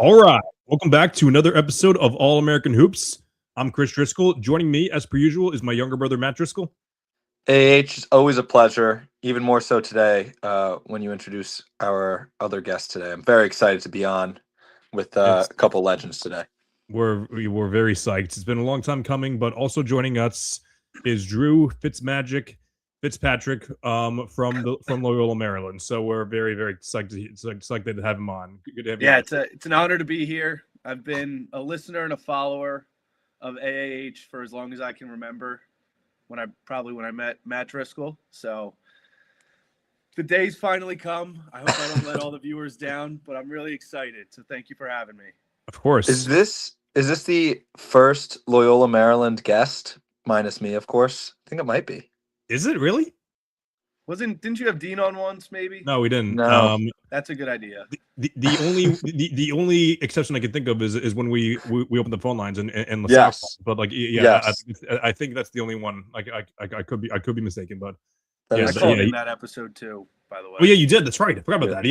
All right. Welcome back to another episode of All American Hoops. I'm Chris Driscoll. Joining me, as per usual, is my younger brother, Matt Driscoll. it's always a pleasure, even more so today when you introduce our other guest today. I'm very excited to be on with a couple legends today. We're very psyched. It's been a long time coming, but also joining us is Drew Fitzpatrick from Loyola, Maryland. So we're very, very psyched to have him on. Good to have you on. It's an honor to be here. I've been a listener and a follower of AAH for as long as I can remember. When I met Matt Driscoll. So the day's finally come. I hope I don't let all the viewers down, but I'm really excited. So thank you for having me. Of course. Is this the first Loyola Maryland guest, minus me, of course? I think it might be. Is it really? Didn't you have Dean on once, maybe? No, we didn't. No. That's a good idea. The only exception I can think of is when we opened the phone lines and yes. But yes. I think that's the only one. I could be mistaken, but I called in that episode too, by the way. Oh yeah, you did. That's right. I forgot about that.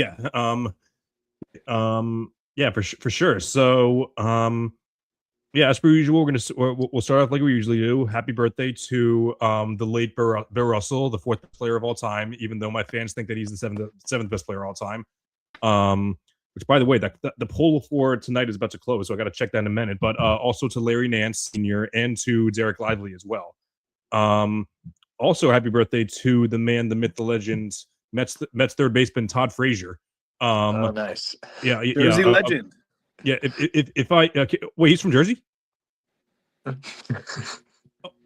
Yeah. For sure. So as per usual, we'll start off like we usually do. Happy birthday to the late Bill Russell, the fourth player of all time. Even though my fans think that he's the seventh best player of all time. Which, by the way, the poll for tonight is about to close, so I got to check that in a minute. But also to Larry Nance Sr. and to Derek Lively as well. Also, happy birthday to the man, the myth, the legend, Mets third baseman Todd Frazier. Oh, nice. Yeah, Jersey legend. If I wait, he's from Jersey.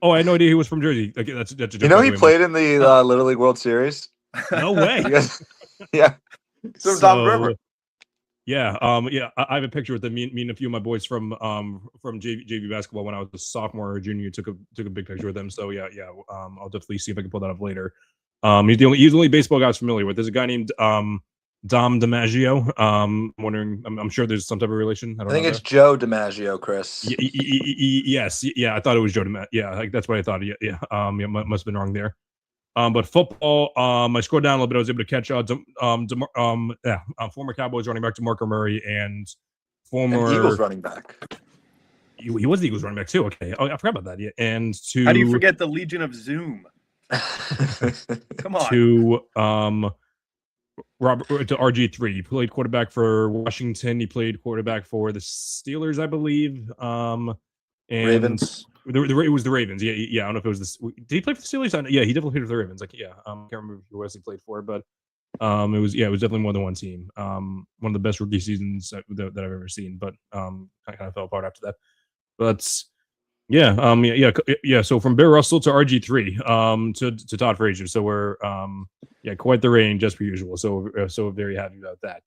Oh, I had no idea he was from Jersey. Okay, that's a joke. He played in the Little League World Series. No way. Yeah. So, Tom River. Yeah, I have a picture with me and a few of my boys from JV basketball when I was a sophomore or junior. Took a big picture with them. So I'll definitely see if I can pull that up later. He's the only baseball guy I was familiar with. There's a guy named Dom DiMaggio. I'm wondering. I'm sure there's some type of relation. I think it's Joe DiMaggio, Chris. Yes, I thought it was Joe DiMaggio. Yeah, that's what I thought. Yeah. Must have been wrong there. But football, I scrolled down a little bit. I was able to catch former Cowboys running back DeMarco Murray and former Eagles running back. He was the Eagles running back too. Okay, I forgot about that. Yeah, and how do you forget the Legion of Zoom? Come on. To RG3. He played quarterback for Washington. He played quarterback for the Steelers, I believe. And Ravens. It was the Ravens. Yeah. I don't know if it was this. Did he play for the Steelers? Yeah, he definitely played for the Ravens. I can't remember who else he played for, but it was definitely more than one team. One of the best rookie seasons that I've ever seen, but I kind of fell apart after that. But So from Bill Russell to RG3, to Todd Frazier. So we're quite the range as per usual. So very happy about that.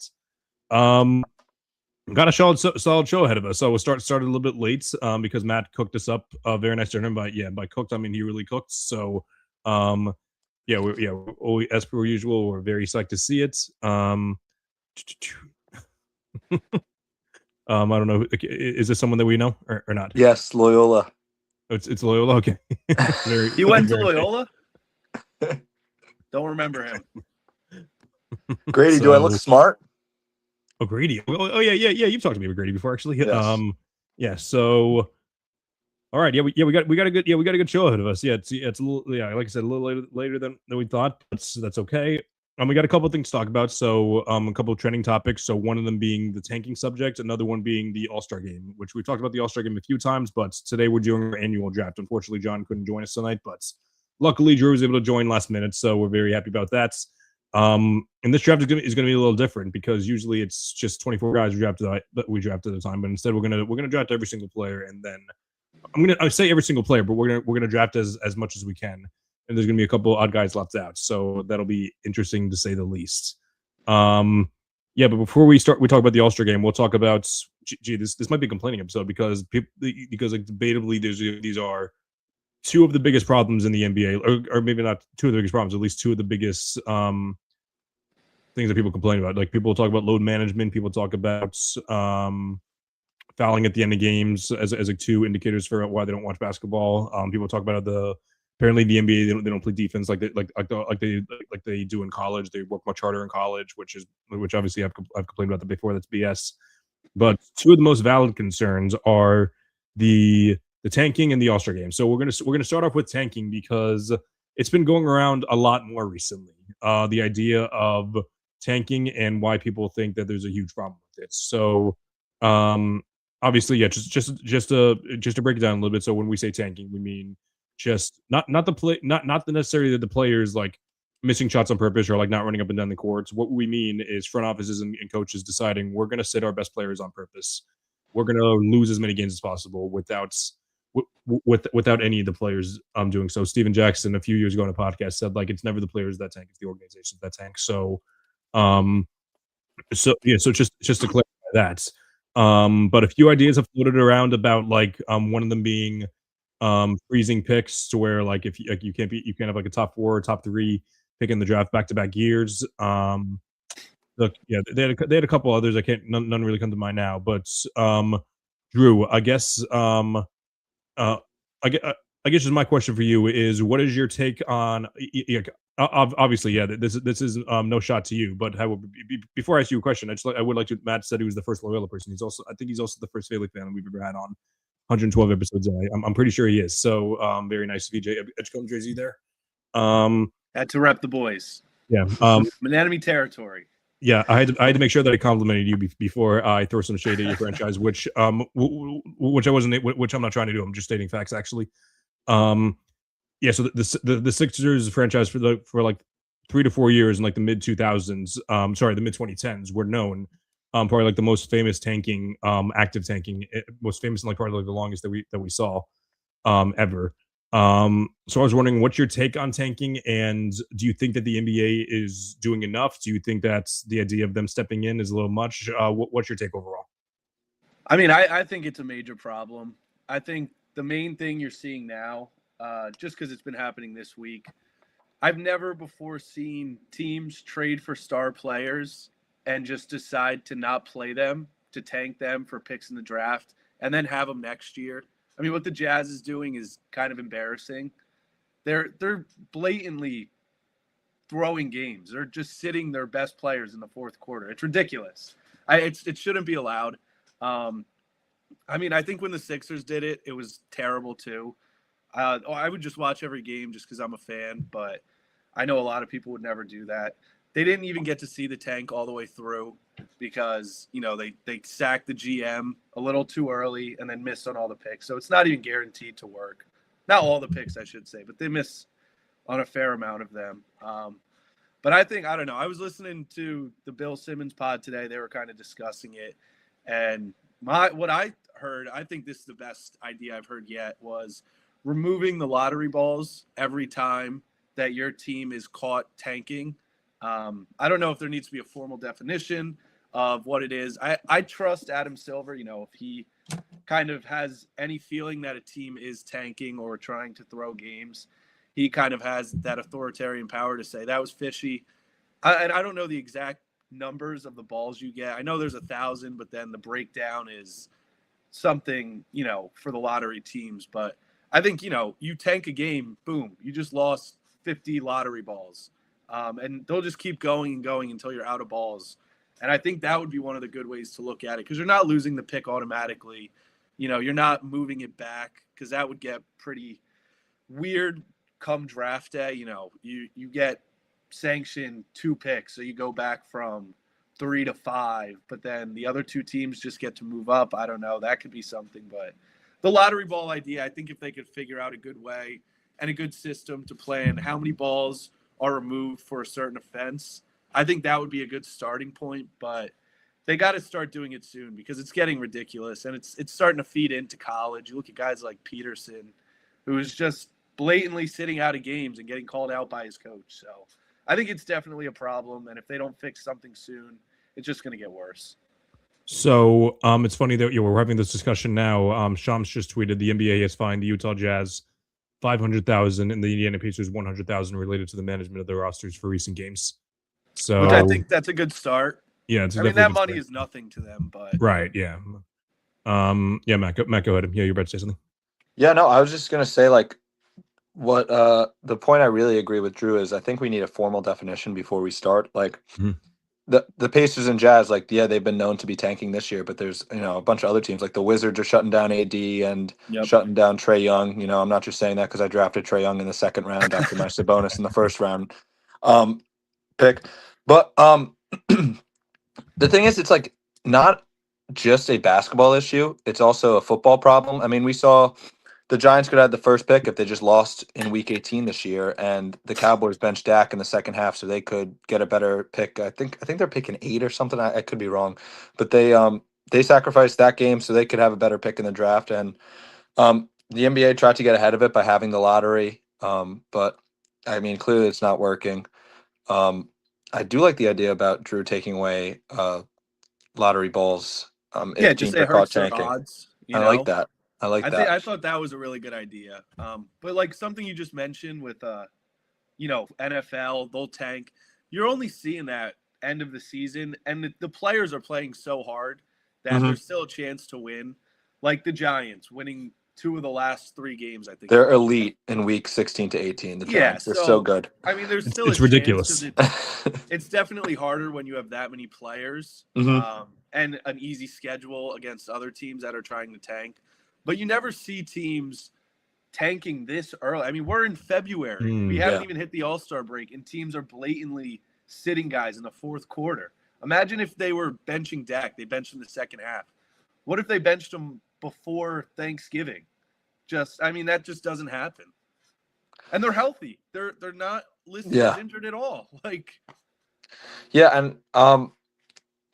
Got a solid show ahead of us. So we'll started a little bit late because Matt cooked us up a very nice dinner. By cooked I mean he really cooked. So as per usual, we're very psyched to see it. I don't know. Is this someone that we know or not? Yes, Loyola. It's Loyola. Okay. You went to Loyola? Don't remember him. Grady, do I look smart? Oh, Grady. Oh, yeah. You've talked to me with Grady before, actually. Yes. So, all right. We got a good show ahead of us. Yeah, it's a little. Yeah, like I said, a little later than we thought. That's okay. We got a couple of things to talk about. So, a couple of trending topics. So, one of them being the tanking subject, another one being the All-Star game, which we've talked about the All-Star game a few times. But today we're doing our annual draft. Unfortunately, John couldn't join us tonight, but luckily Drew was able to join last minute. So we're very happy about that. And this draft is going to be a little different because usually it's just 24 guys we draft at a time, but instead we're gonna draft every single player, and then I say every single player, but we're gonna draft as much as we can, and there's gonna be a couple odd guys left out, so that'll be interesting to say the least. But before we talk about the All-Star game, we'll talk about this might be a complaining episode because like debatably these are two of the biggest problems in the NBA, or maybe not two of the biggest problems, at least two of the biggest things that people complain about. Like people talk about load management, people talk about fouling at the end of games as like two indicators for why they don't watch basketball. People talk about apparently the NBA they don't play defense like they do in college. They work much harder in college, which obviously I've complained about that before. That's BS. But two of the most valid concerns are the tanking and the All-Star game. So we're gonna start off with tanking because it's been going around a lot more recently. The idea of tanking and why people think that there's a huge problem with it. So obviously, yeah, just to break it down a little bit. So when we say tanking, we mean just not the play, not the necessarily that the players like missing shots on purpose or like not running up and down the courts. What we mean is front offices and coaches deciding we're going to sit our best players on purpose. We're going to lose as many games as possible without any of the players doing so. Steven Jackson a few years ago on a podcast said like it's never the players that tank, it's the organizations that tank. So um so just to clarify that. But a few ideas have floated around about like one of them being freezing picks to where like if you, like, you can't have like a top 4 or top 3 pick in the draft back to back years. Look, yeah, they had a couple others. I can't none really come to mind now. But Drew, I guess I guess, just my question for you is, what is your take on? Obviously, yeah, this is no shot to you, but before I ask you a question, I would like to. Matt said he was the first Loyola person. I think he's also the first Philly fan we've ever had on 112 episodes. I'm pretty sure he is. So very nice of you, Edgecombe Jay-Z there. Had to rep the boys. Yeah. Enemy territory. Yeah, I had to make sure that I complimented you before I throw some shade at your franchise, which I wasn't, which I'm not trying to do. I'm just stating facts, actually. Yeah, so the Sixers franchise for like 3 to 4 years in like the mid 2000s, the mid 2010s, were known probably like the most famous tanking, active tanking, most famous and like probably like the longest that we saw ever. So I was wondering, what's your take on tanking, and do you think that the NBA is doing enough? Do you think that's the idea of them stepping in is a little much? What's your take overall? I mean, I think it's a major problem. I think the main thing you're seeing now, just because it's been happening this week, I've never before seen teams trade for star players and just decide to not play them, to tank them for picks in the draft, and then have them next year. I mean, what the Jazz is doing is kind of embarrassing. They're blatantly throwing games. They're just sitting their best players in the fourth quarter. It's ridiculous. It shouldn't be allowed. I mean, I think when the Sixers did it, it was terrible too. I would just watch every game just because I'm a fan, but I know a lot of people would never do that. They didn't even get to see the tank all the way through because, you know, they sacked the GM a little too early and then missed on all the picks. So it's not even guaranteed to work. Not all the picks, I should say, but they miss on a fair amount of them. But I don't know. I was listening to the Bill Simmons pod today. They were kind of discussing it. And what I heard, I think this is the best idea I've heard yet, was removing the lottery balls every time that your team is caught tanking. I don't know if there needs to be a formal definition of what it is. I trust Adam Silver, you know, if he kind of has any feeling that a team is tanking or trying to throw games, he kind of has that authoritarian power to say that was fishy. I don't know the exact numbers of the balls you get. I know there's 1,000, but then the breakdown is something, you know, for the lottery teams. But I think, you know, you tank a game, boom, you just lost 50 lottery balls. And they'll just keep going and going until you're out of balls. And I think that would be one of the good ways to look at it, because you're not losing the pick automatically. You know, you're not moving it back, because that would get pretty weird come draft day. You know, you get sanctioned 2 picks, so you go back from 3 to 5, but then the other 2 teams just get to move up. I don't know. That could be something. But the lottery ball idea, I think if they could figure out a good way and a good system to plan how many balls are removed for a certain offense, I think that would be a good starting point. But they got to start doing it soon, because it's getting ridiculous, and it's starting to feed into college. You look at guys like Peterson, who is just blatantly sitting out of games and getting called out by his coach. So I think it's definitely a problem, and if they don't fix something soon, it's just going to get worse. So it's funny that we're having this discussion now. Shams just tweeted the NBA has fined the Utah Jazz $500,000 and the Indiana Pacers $100,000 related to the management of their rosters for recent games. So, which I think that's a good start. Yeah, I mean, that money is nothing to them, but right, yeah. Yeah, Matt, go ahead. Yeah, you're about to say something. Yeah, no, I was just gonna say, like, what the point I really agree with Drew is, I think we need a formal definition before we start. Like, the Pacers and Jazz, like, yeah, they've been known to be tanking this year, but there's, a bunch of other teams, like the Wizards are shutting down AD and Yep. shutting down Trae Young. I'm not just saying that because I drafted Trae Young in the second round after my Sabonis in the first round pick. But the thing is, it's like not just a basketball issue; it's also a football problem. I mean, we saw the Giants could have the first pick if they just lost in Week 18 this year, and the Cowboys benched Dak in the second half, so they could get a better pick. I think they're picking 8 or something. I could be wrong, but they sacrificed that game so they could have a better pick in the draft. And the NBA tried to get ahead of it by having the lottery, but I mean, clearly it's not working. I do like the idea about Drew taking away lottery balls. Yeah, If just teams are it caught hurts their tanking. odds. I like that. I like that. I thought that was a really good idea. But like something you just mentioned with NFL, they'll tank. You're only seeing that end of the season, and the players are playing so hard that Mhm. there's still a chance to win. Like the Giants winning 2 of the last 3 games, I think. They're elite in week 16 to 18. The Yeah, Giants. They're so so- good. I mean, there's still It's a ridiculous. chance 'cause it's definitely harder when you have that many players Mhm. and an easy schedule against other teams that are trying to tank. But you never see teams tanking this early. I mean, we're in February. We haven't Yeah. even hit the All-Star break, and teams are blatantly sitting guys in the fourth quarter. Imagine if they were benching Dak. They benched him the second half. What if they benched him before Thanksgiving? That just doesn't happen. And they're healthy. They're not listed Yeah. as injured at all. Like, Yeah, and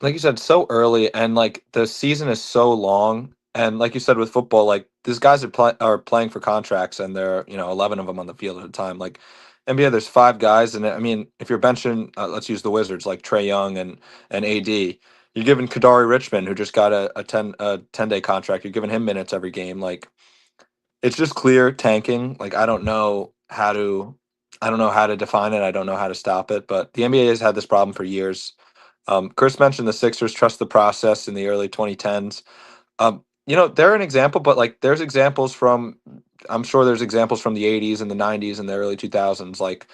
like you said, so early, and like the season is so long, and like you said with football, like these guys are playing for contracts, and there are 11 of them on the field at a time. Like NBA, there's 5 guys, and I mean, if you're benching, let's use the Wizards, like Trae Young and AD, you're giving Kadari Richmond, who just got a 10-day contract, you're giving him minutes every game. Like it's just clear tanking. Like I don't know how to define it. I don't know how to stop it, but the NBA has had this problem for years. Chris mentioned the Sixers trust the process in the early 2010s. They're an example, but like I'm sure there's examples from the 80s and the 90s and the early 2000s, like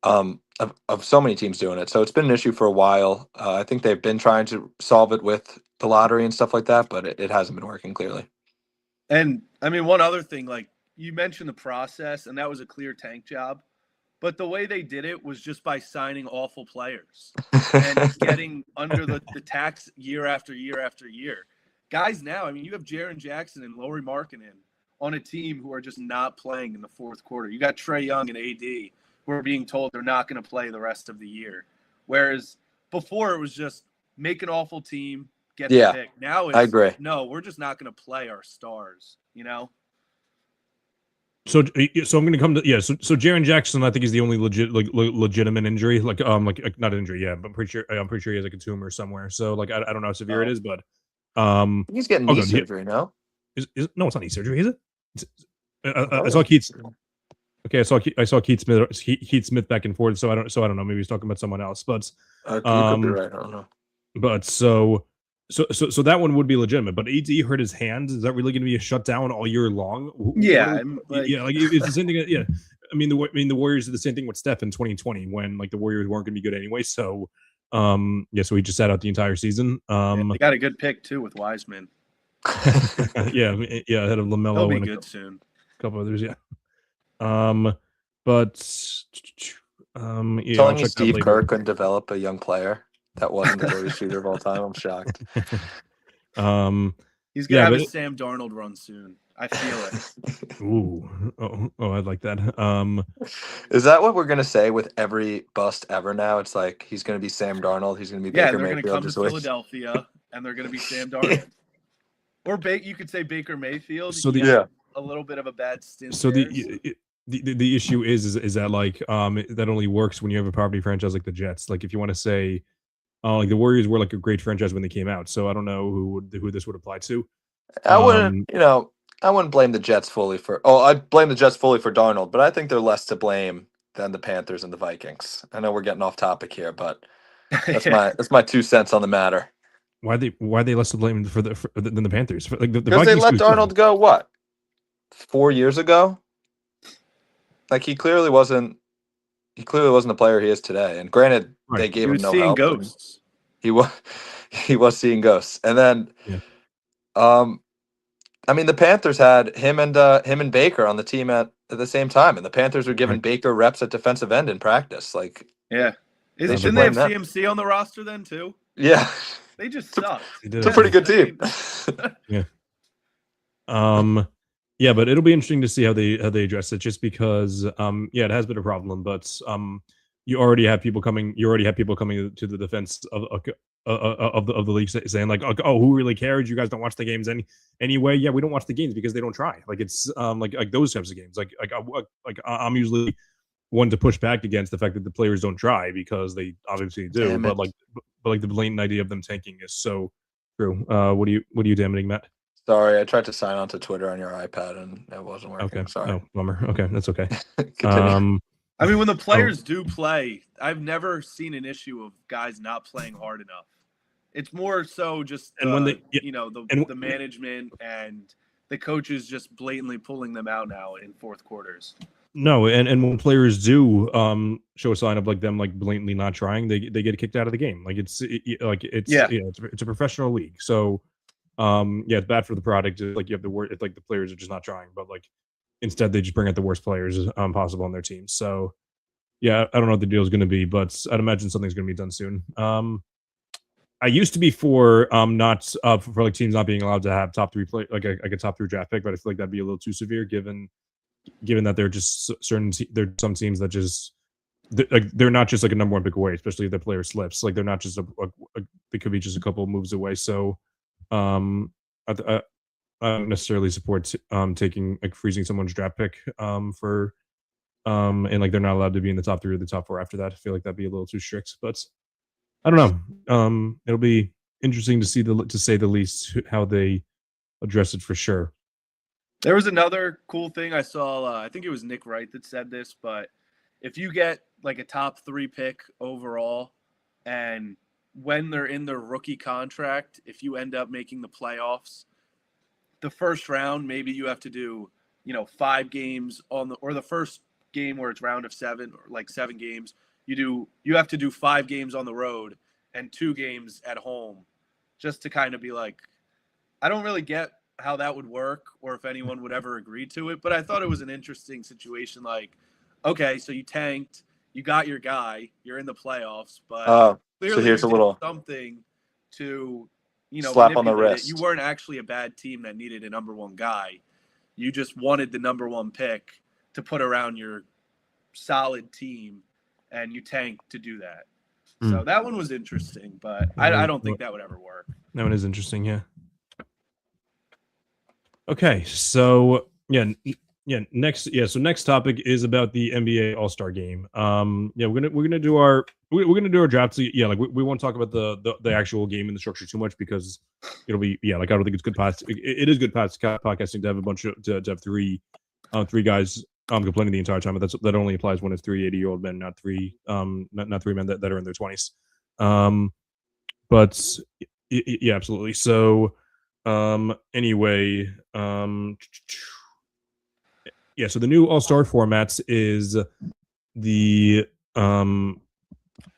of so many teams doing it. So it's been an issue for a while. I think they've been trying to solve it with the lottery and stuff like that, but it hasn't been working clearly. and I mean, one other thing, like you mentioned the process, and that was a clear tank job. But the way they did it was just by signing awful players and getting under the tax year after year after year. Guys now, I mean, you have Jaren Jackson and Lauri Markkanen on a team who are just not playing in the fourth quarter. You got Trae Young and AD who are being told they're not going to play the rest of the year. Whereas before it was just make an awful team, get the pick. Now it's, I agree. no, we're just not going to play our stars, So I'm going to come to So Jaren Jackson, I think, is the only legitimate injury. Like not injury. Yeah, but I'm pretty sure he has like a tumor somewhere. So like I don't know how severe it is, but he's getting knee surgery now. No, it's not knee surgery, is it? I saw Keith. Okay, I saw Keith Smith back and forth. So I don't know. Maybe he's talking about someone else. But you could be right. I don't know. But so that one would be legitimate. But AD hurt his hand. Is that really going to be a shutdown all year long? Yeah, it's the same thing. Yeah, I mean the Warriors did the same thing with Steph in 2020 when like the Warriors weren't going to be good anyway. So so he just sat out the entire season. They got a good pick too with Wiseman. yeah, ahead of LaMelo. He'll be and good soon. A couple others, yeah. But telling me Steve Kerr couldn't develop a young player that wasn't the greatest shooter of all time. I'm shocked. He's gonna have a Sam Darnold run soon. I feel it. Ooh, I'd like that. Is that what we're gonna say with every bust ever now? It's like he's gonna be Sam Darnold. He's gonna be Baker they're Mayfield. gonna come to Philadelphia and they're gonna be Sam Darnold. Or you could say Baker Mayfield. So a little bit of a bad stint. So the issue is that like that only works when you have a property franchise like the Jets. Like if you want to say like the Warriors were like a great franchise when they came out. So I don't know who this would apply to. I wouldn't blame the Jets fully for I'd blame the Jets fully for Darnold, but I think they're less to blame than the Panthers and the Vikings. I know we're getting off topic here, but that's my 2 cents on the matter. Why are they less to blame than the Panthers? Like because they let Darnold go 4 years ago? Like he clearly wasn't the player he is today. And granted, they gave him no help. Ghosts. he was he was seeing ghosts. And then, Yeah. I mean, the Panthers had him and Baker on the team at the same time, and the Panthers were giving Right. Baker reps at defensive end in practice. Like, Yeah. They Didn't should they have blame them. CMC on the roster then too? yeah, They just sucked. They did. it's a pretty good I mean, team. Yeah, but it'll be interesting to see how they address it, just because yeah, it has been a problem, but you already have people coming to the defense of the league saying like, oh, who really cares? You guys don't watch the games anyway. Yeah, we don't watch the games because they don't try. Like, it's like those types of games. Like I'm usually one to push back against the fact that the players don't try, because they obviously do. Damn But it. like the blatant idea of them tanking is so true. What are you damning, Matt? Sorry, I tried to sign on to Twitter on your iPad and it wasn't working. Okay. Sorry. Oh, bummer. Okay, that's okay. Continue. I mean, when the players do play, I've never seen an issue of guys not playing hard enough. It's more so just And when they- yeah, the management and the coaches just blatantly pulling them out now in fourth quarters. No, and when players do show a sign of like them like blatantly not trying, they get kicked out of the game. Like it's a professional league. So yeah, it's bad for the product. Like you have the worst. It's like the players are just not trying, but like instead they just bring out the worst players possible on their team. So yeah, I don't know what the deal is going to be, but I'd imagine something's going to be done soon. I used to be for not for like teams not being allowed to have top 3 play like a top 3 draft pick, but I feel like that'd be a little too severe given that they're just there are some teams that just they're not just like a number 1 pick away, especially if the player slips. Like they're not just they could be just a couple of moves away. So I don't necessarily support taking like freezing someone's draft pick for and like they're not allowed to be in the top 3 or the top 4 after that. I feel like that'd be a little too strict, but I don't know. It'll be interesting to see to say the least how they address it for sure. There was another cool thing I saw. I think it was Nick Wright that said this, but if you get like a top 3 pick overall, and when they're in their rookie contract, if you end up making the playoffs, the first round, maybe you have to do, 5 games or the first game where it's round of 7 or like 7 games. You have to do 5 games on the road and 2 games at home, just to kind of be like, I don't really get how that would work or if anyone would ever agree to it, but I thought it was an interesting situation. Like, okay, so you tanked, you got your guy, you're in the playoffs, but clearly so here's you a little something to slap on the manipulate it. wrist. You weren't actually a bad team that needed a number 1 guy. You just wanted the number 1 pick to put around your solid team, and you tanked to do that. So that one was interesting, but I don't think that would ever work. That one is interesting, yeah. Okay, so next topic is about the NBA All-Star Game. We're gonna do our draft. Yeah, like we won't talk about the actual game and the structure too much, because it'll be I don't think it's good it is good podcasting to have a bunch of to have three guys complaining the entire time, but that only applies when it's 3 80-year-old men, not 3 not 3 men that are in their 20s. But yeah, absolutely. So anyway, yeah, so the new All-Star formats is the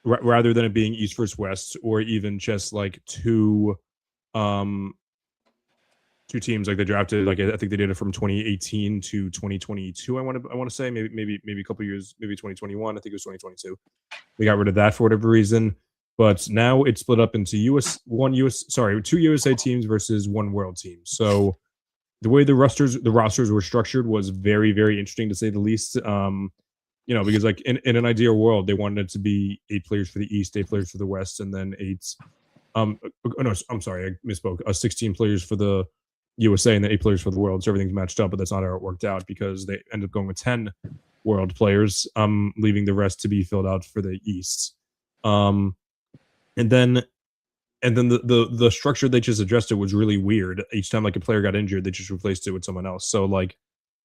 rather than it being East versus West, or even just like two teams, like they drafted, like I think they did it from 2018 to 2022. I want to say maybe a couple years, maybe 2021. I think it was 2022. They got rid of that for whatever reason, but now it's split up into 2 USA teams versus 1 world team. So the way the rosters were structured was very, very interesting, to say the least. Because like in an ideal world, they wanted it to be 8 players for the East, 8 players for the West, and then 8. No, I'm sorry, I misspoke. 16 players for the USA and then 8 players for the world. So everything's matched up, but that's not how it worked out, because they ended up going with 10 world players, leaving the rest to be filled out for the East. And then the structure they just addressed it was really weird. Each time like a player got injured, they just replaced it with someone else. So like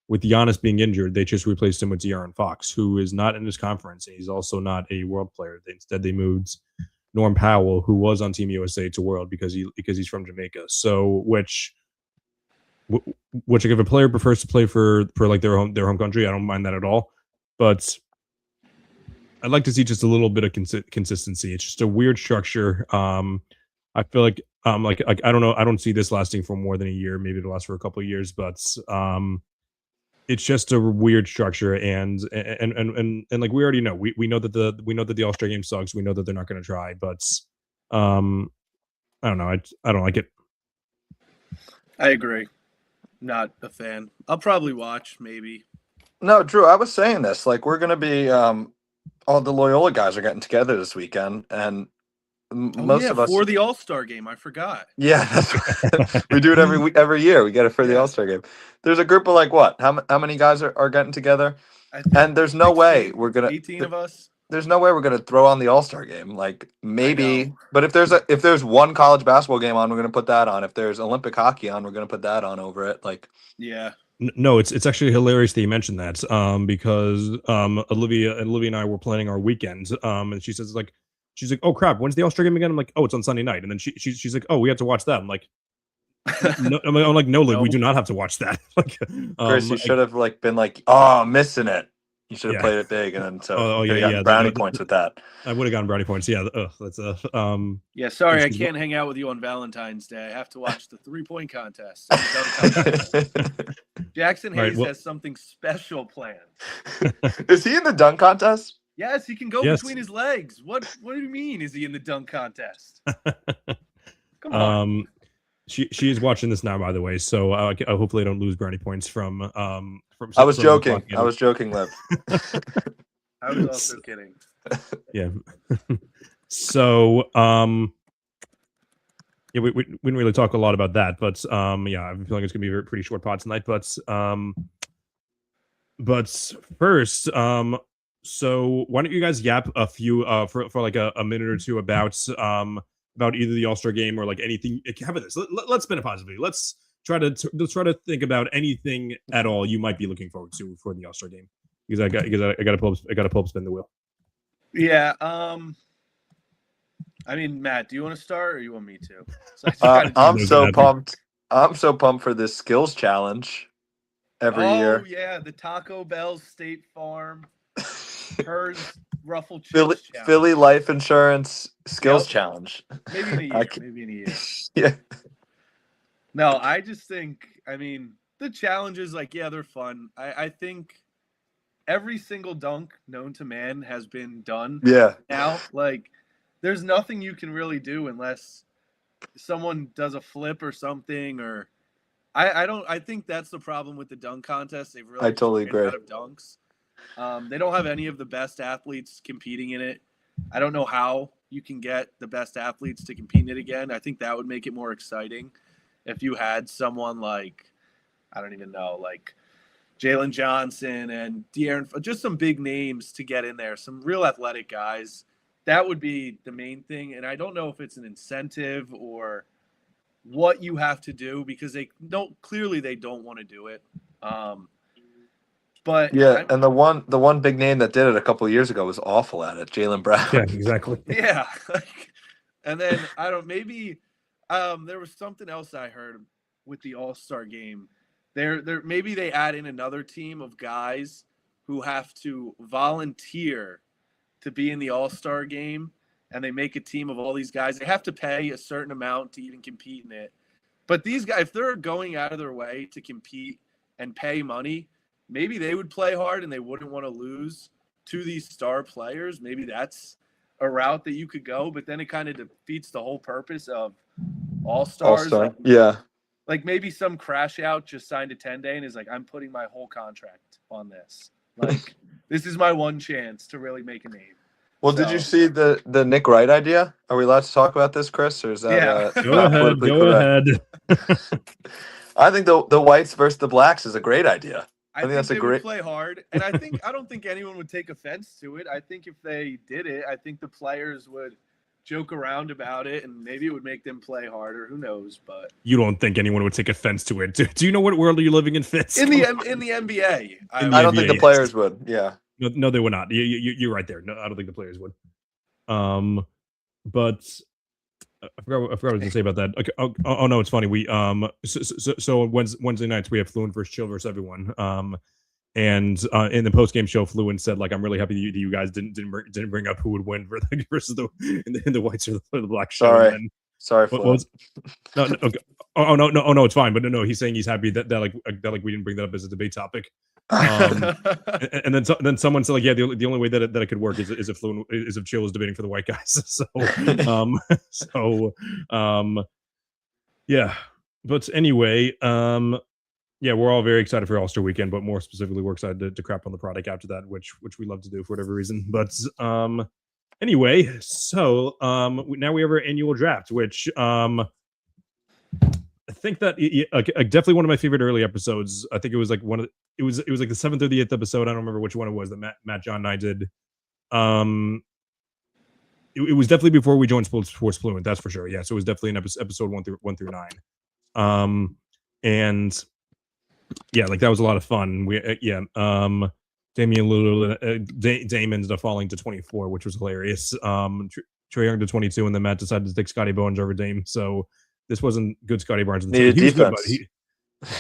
with Giannis being injured, they just replaced him with De'Aaron Fox, who is not in his conference, and he's also not a world player. Instead, they moved Norm Powell, who was on Team USA, to world because he's from Jamaica. So which like if a player prefers to play for like their home country, I don't mind that at all. But I'd like to see just a little bit of consistency. It's just a weird structure. I feel like I don't know. I don't see this lasting for more than a year. Maybe it'll last for a couple of years, but it's just a weird structure. And like we already know, we know that the All Star game sucks. We know that they're not going to try, but I don't know. I don't like it. I agree. Not a fan. I'll probably watch, maybe. No, Drew, I was saying this. Like, we're going to be, all the Loyola guys are getting together this weekend, and most of us for the All-Star game. I forgot. Yeah, that's we do it every year. We get it for the All-Star game. There's a group of like what? How many guys are getting together? And there's no way we're gonna 18 of us. There's no way we're gonna throw on the All-Star game. Like maybe, but if there's one college basketball game on, we're gonna put that on. If there's Olympic hockey on, we're gonna put that on over it. Like yeah. No, it's actually hilarious that you mentioned that. Because Olivia and I were planning our weekend. And she's like, oh crap, when's the All-Star game again? I'm like, oh, it's on Sunday night. And then she's like, oh, we have to watch that. I'm like, no, I'm like, no, Liv, we do not have to watch that. Like, Chris, you should have like been like, oh, I'm missing it. You should have played it big, and then so brownie points with that. I would have gotten brownie points. Yeah, that's Yeah, sorry, I can't hang out with you on Valentine's Day. I have to watch the 3-point contest. Jackson Hayes has something special planned. Is he in the dunk contest? Yes, he can go between his legs. What do you mean? Is he in the dunk contest? Come on. She is watching this now, by the way. So hopefully I don't lose brownie points from. I was joking. I was joking, Liv. I was also kidding. Yeah. So yeah, we didn't really talk a lot about that, but yeah, I'm feeling it's gonna be a pretty short pod tonight. But first, so why don't you guys yap a few for like a minute or two about either the All-Star game or like anything. How about this? Let's spin it positively. Let's try to think about anything at all you might be looking forward to for the All-Star game. Because I got to pull up spin the wheel. Yeah. I mean, Matt, do you want to start or you want me to? I'm so pumped. I'm so pumped for this skills challenge every year. Oh yeah, the Taco Bell State Farm Hers Ruffle Philly Life Insurance Skills Challenge. Maybe in a year. Yeah. No, I just think, I mean, the challenges, like, yeah, they're fun. I think every single dunk known to man has been done. Yeah. Now, like, there's nothing you can really do unless someone does a flip or something, or I think that's the problem with the dunk contest. They've really I totally agree. out of dunks. They don't have any of the best athletes competing in it. I don't know how you can get the best athletes to compete in it again. I think that would make it more exciting if you had someone like, I don't even know, like Jalen Johnson and De'Aaron, just some big names to get in there, some real athletic guys. That would be the main thing. And I don't know if it's an incentive or what you have to do, because clearly they don't want to do it. But yeah, and the one big name that did it a couple of years ago was awful at it, Jaylen Brown. Yeah, exactly. Yeah, and then maybe there was something else I heard with the All-Star game. Maybe they add in another team of guys who have to volunteer to be in the All-Star game, and they make a team of all these guys. They have to pay a certain amount to even compete in it. But these guys, if they're going out of their way to compete and pay money, maybe they would play hard and they wouldn't want to lose to these star players. Maybe that's a route that you could go, but then it kind of defeats the whole purpose of All-Stars. Like maybe some crash out just signed a 10-day and is like, I'm putting my whole contract on this. Like, this is my one chance to really make a name. Well, did you see the Nick Wright idea? Are we allowed to talk about this, Chris? Or is that Go ahead. I think the whites versus the blacks is a great idea. I think that's a great. Would play hard, and I don't think anyone would take offense to it. I think if they did it, I think the players would joke around about it, and maybe it would make them play harder. Who knows? But you don't think anyone would take offense to it? Do you know what world are you living in, Fitz? In the NBA, I don't think the players would. Yeah. No, they would not. You're right there. No, I don't think the players would. But I forgot what I was going to say about that. Okay. Oh no, it's funny. We so Wednesday nights we have Fluent versus Chill versus everyone. And in the post game show, Fluent said, like, I'm really happy that you guys didn't bring up who would win for versus in the whites or the black show. Sorry. And then, Sorry, what Flo. was, no, okay. No, it's fine. But no, he's saying he's happy that we didn't bring that up as a debate topic. And then someone said, like, yeah, the only way that it could work is if Fluent is if Chill is debating for the white guys. Yeah. But anyway, yeah, we're all very excited for All-Star Weekend, but more specifically, we're excited to crap on the product after that, which we love to do for whatever reason. But anyway, so now we have our annual draft, which I think that definitely one of my favorite early episodes. I think it was like it was like the 7th or the 8th episode. I don't remember which one it was that Matt, John, and I did. It was definitely before we joined Sports Fluent, that's for sure. Yeah, so it was definitely in episode 1 through 9. And yeah, like that was a lot of fun. Damian Lillard, Dame ended up falling to 24, which was hilarious. Trae Young to 22, and then Matt decided to take Scotty Barnes over Dame. So this wasn't good. Scotty Barnes needed defense.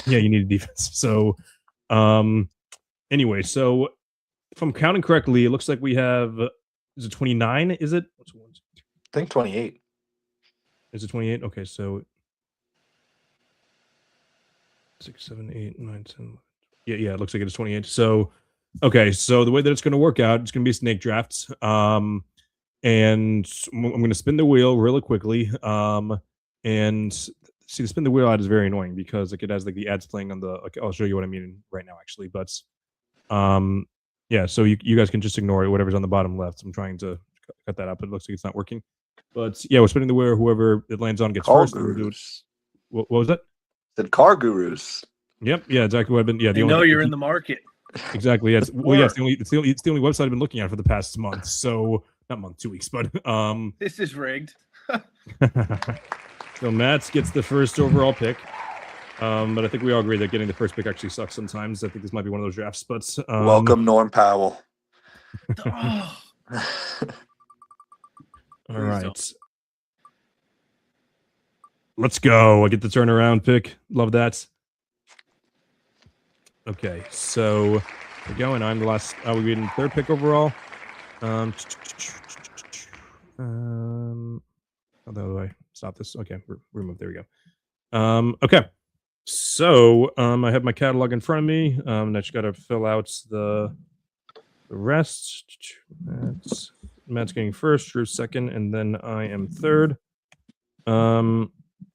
Yeah, you needed defense. So anyway, so if I'm counting correctly, it looks like we have, is it 29? Is it? What's one? I think 28. Is it 28? Okay, so 6, 7, 8, 9, 10. Yeah, it looks like it is 28. So, okay, so the way that it's going to work out, it's going to be snake drafts. And I'm going to spin the wheel really quickly. And see, the spin the wheel ad is very annoying because like it has like the ads playing on the. Like, I'll show you what I mean right now, actually. But, yeah, so you guys can just ignore it. Whatever's on the bottom left. I'm trying to cut that up. It looks like it's not working. But yeah, we're spinning the wheel. Whoever it lands on gets first. We'll do it. What was that? The Car Gurus. Yep. Yeah. Exactly. What I've been. Yeah. You know you're in the market. Exactly. Yes. Well, yeah. It's the only website I've been looking at for the past month. So not month, 2 weeks, but This is rigged. So Matt gets the first overall pick. But I think we all agree that getting the first pick actually sucks sometimes. I think this might be one of those drafts. But welcome, Norm Powell. Oh. All right. Let's go. I get the turnaround pick. Love that. Okay, so we're going. I'm the last. We're getting third pick overall. How do I stop this? Okay, remove. There we go. Okay, so I have my catalog in front of me. I just got to fill out the rest. Matt's getting first, Drew second, and then I am third.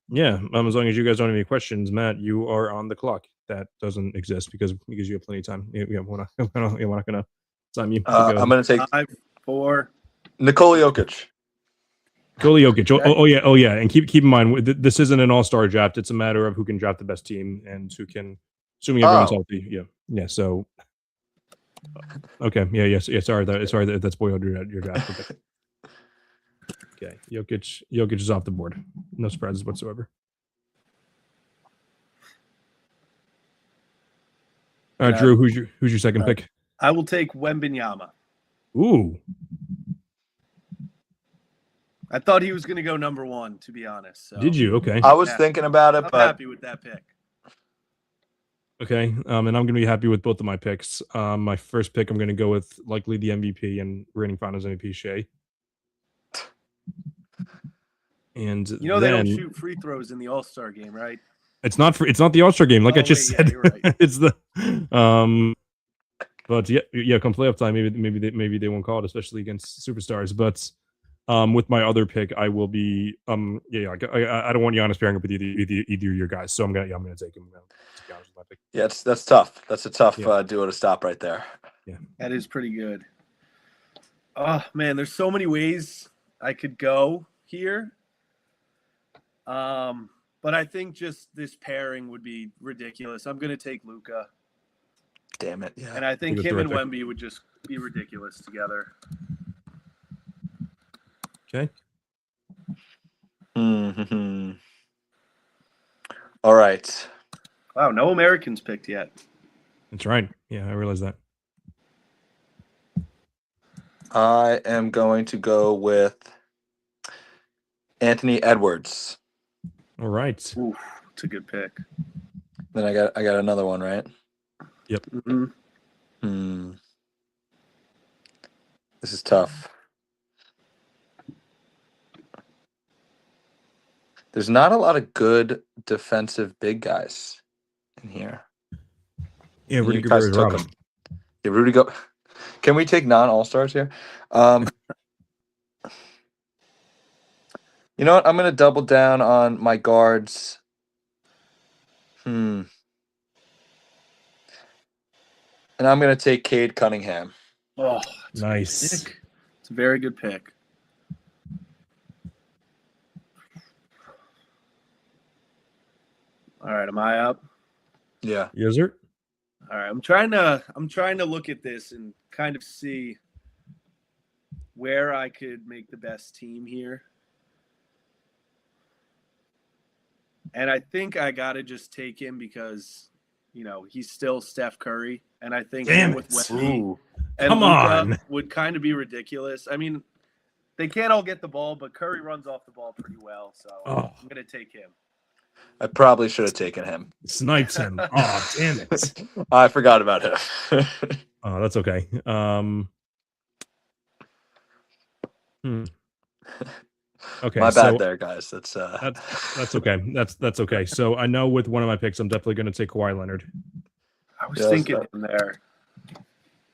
Yeah, as long as you guys don't have any questions, Matt, you are on the clock. That doesn't exist because you have plenty of time. Yeah, we're not gonna time you. I'm gonna take 5, 4. Nikola Jokic. Nikola Jokic. Oh yeah, and keep in mind this isn't an all-star draft. It's a matter of who can draft the best team and who can, assuming everyone's healthy. Yeah. So okay, yeah. Sorry that spoiled your draft. Okay, Jokic is off the board. No surprises whatsoever. All right, Drew, who's your second pick? I will take Wembanyama. Ooh. I thought he was going to go number 1, to be honest. So. Did you? Okay. I was thinking about it, I'm but happy with that pick. Okay, and I'm going to be happy with both of my picks. My first pick, I'm going to go with likely the MVP and reigning Finals MVP, Shea. And they don't shoot free throws in the All-Star game, right? It's not the All-Star game, like I just said. Yeah, you're right. It's the but yeah, come playoff time, maybe they won't call it, especially against superstars. But with my other pick, I will be I don't want Giannis pairing up with either of your guys, so I'm gonna take him. Yeah, that's tough. That's a tough duo to stop right there. Yeah, that is pretty good. Oh man, there's so many ways I could go here. But I think just this pairing would be ridiculous. I'm gonna take Luka. Damn it! Yeah, and I think him and Wemby would just be ridiculous together. Okay. Mm-hmm. All right. Wow, no Americans picked yet. That's right. Yeah, I realize that. I am going to go with Anthony Edwards. All right. Ooh, it's a good pick. Then I got another one, right? Yep. Mm-hmm. This is tough. There's not a lot of good defensive big guys in here. Yeah, And Rudy you guys Gobert, took Robin. them. Yeah, Rudy go. Can we take non-all-stars here? You know what? I'm going to double down on my guards. And I'm going to take Cade Cunningham. Oh, Nice. it's a very good pick. All right, am I up? Yeah. Yes, sir. All right, I'm trying to look at this and kind of see where I could make the best team here. And I think I got to just take him because, he's still Steph Curry. And I think Damn him with it. Wemby and Come Luka on. would kind of be ridiculous. I mean, they can't all get the ball, but Curry runs off the ball pretty well. So I'm going to take him. I probably should have taken him. Snipes him. Oh, damn it. I forgot about him. Oh, that's okay. Okay, My bad so there, guys. That's okay. That's okay. So I know with one of my picks, I'm definitely going to take Kawhi Leonard. I was thinking in there.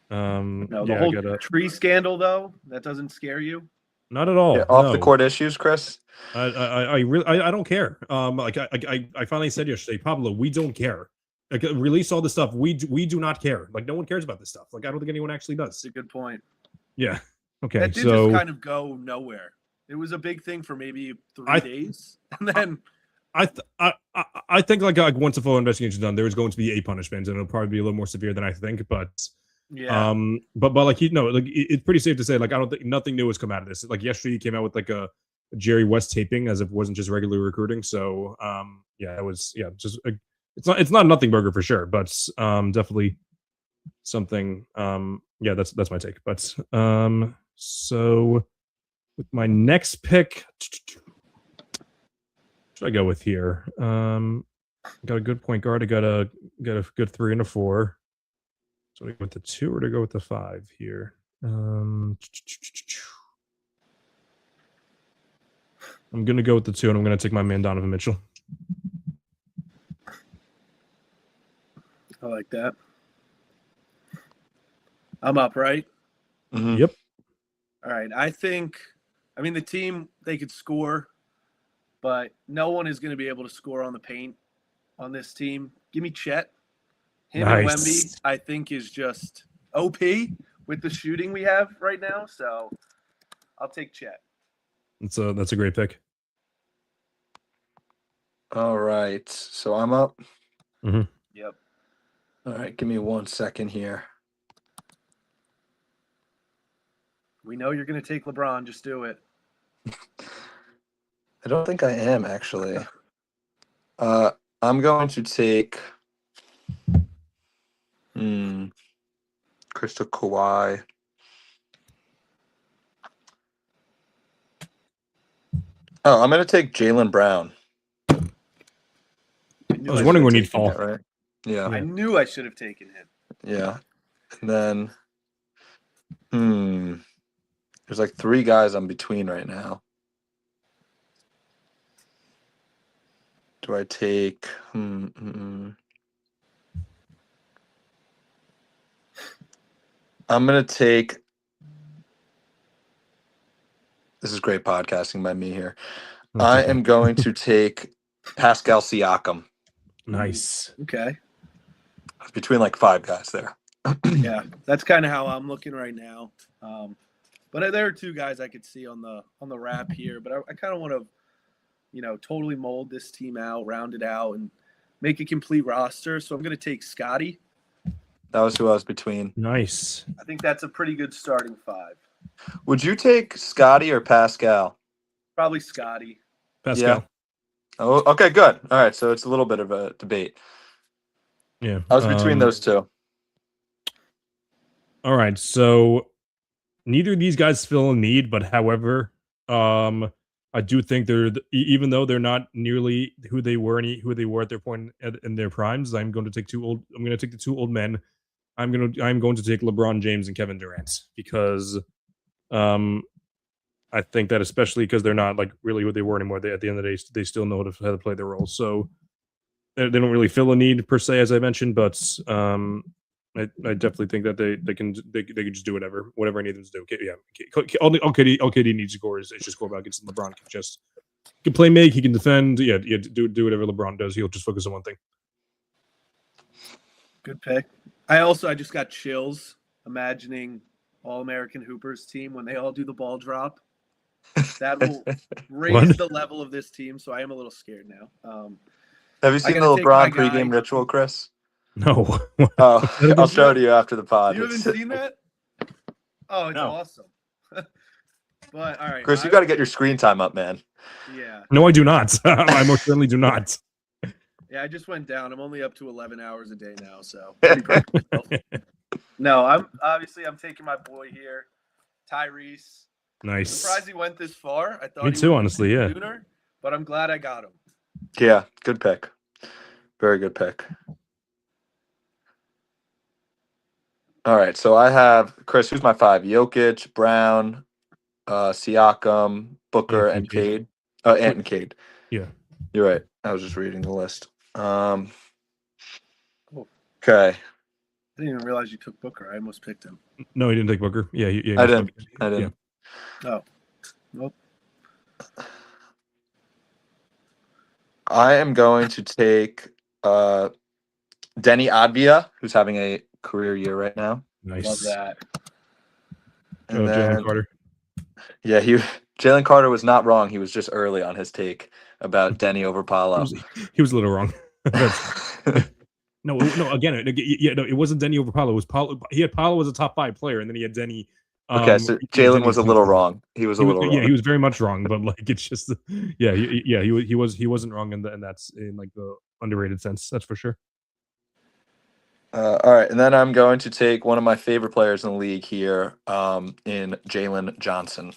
No, The whole tree scandal, though, that doesn't scare you? Not at all. Off the court issues, Chris. I really I don't care. Like I finally said yesterday, Pablo, we don't care. Like release all this stuff. We do not care. Like no one cares about this stuff. Like I don't think anyone actually does. That's a good point. Yeah. Okay. That did just kind of go nowhere. It was a big thing for maybe 3 days, and then I think like once the full investigation is done, there is going to be a punishment, and it'll probably be a little more severe than I think. But yeah, but like it's pretty safe to say like I don't think nothing new has come out of this. Like yesterday, he came out with like a Jerry West taping as if it wasn't just regular recruiting. So it was just it's not nothing burger for sure, but definitely something. That's my take. But so. With my next pick, what should I go with here? Got a good point guard. I got a good 3 and a 4. So I go with the 2 or to go with the 5 here. I'm gonna go with the 2, and I'm gonna take my man Donovan Mitchell. I like that. I'm up, right? Mm-hmm. Yep. All right. I mean, the team, they could score, but no one is going to be able to score on the paint on this team. Give me Chet. Him and Wemby, I think, is just OP with the shooting we have right now. So I'll take Chet. That's a great pick. All right. So I'm up. Mm-hmm. Yep. All right. Give me 1 second here. We know you're going to take LeBron. Just do it. I don't think I am, actually. I'm going to take Crystal Kawhi. Oh, I'm going to take Jaylen Brown. I was wondering when he'd fall. Right? Yeah. I knew I should have taken him. Yeah. And then, there's like 3 guys I'm between right now. Do I take? I'm gonna take. This is great podcasting by me here. I am going to take Pascal Siakam. Nice. Okay. Between like 5 guys there. Yeah, that's kind of how I'm looking right now. But there are 2 guys I could see on the wrap here. But I kind of want to, totally mold this team out, round it out, and make a complete roster. So I'm going to take Scotty. That was who I was between. Nice. I think that's a pretty good starting 5. Would you take Scotty or Pascal? Probably Scotty. Pascal. Yeah. Oh, okay, good. All right, so it's a little bit of a debate. Yeah. I was between those 2. All right, so neither of these guys fill a need, but however, I do think they're even though they're not nearly who they were at their point in their primes. I'm going to take the 2 old men. I'm going to take LeBron James and Kevin Durant because I think that especially because they're not like really what they were anymore. They, at the end of the day, they still know how to play their role. So they don't really feel a need per se, as I mentioned, but I definitely think that they can just do whatever I need them to do. Okay, yeah, all KD needs to score is just score back against LeBron. He can play make, he can defend. Yeah, do whatever LeBron does. He'll just focus on one thing. Good pick. I just got chills imagining All-American Hoopers team when they all do the ball drop. That will raise the level of this team, so I am a little scared now. Have you seen the LeBron pregame ritual, Chris? No. Oh, I'll show it to you after the pod. You haven't seen that? Oh, it's awesome. But all right, Chris, you got to get your screen time up, man. Yeah. No, I do not. I most certainly do not. Yeah, I just went down. I'm only up to 11 hours a day now, so pretty proud of myself. No, I'm taking my boy here, Tyrese. Nice. Surprised he went this far. I thought Me too, honestly, yeah. Sooner, but I'm glad I got him. Yeah, good pick. Very good pick. All right, so I have Chris. Who's my 5? Jokic, Brown, Siakam, Booker, and Cade. Ant and Cade. Yeah, you're right. I was just reading the list. Okay. I didn't even realize you took Booker. I almost picked him. No, he didn't take Booker. Yeah, I didn't. Yeah. Oh, nope. I am going to take Denny Advia, who's having a career year right now. Nice. Love that. And Jalen Carter. Yeah, Jalen Carter was not wrong. He was just early on his take about Denny over Paolo. He was a little wrong. No. Again, it wasn't Denny over Paolo. It was Paolo. He had Paolo as a top 5 player, and then he had Denny. Okay, so Jalen was a little wrong. He was a little wrong. Yeah, he was very much wrong, but like it's just, he wasn't wrong, and that's in like the underrated sense. That's for sure. All right, and then I'm going to take one of my favorite players in the league here, in Jalen Johnson.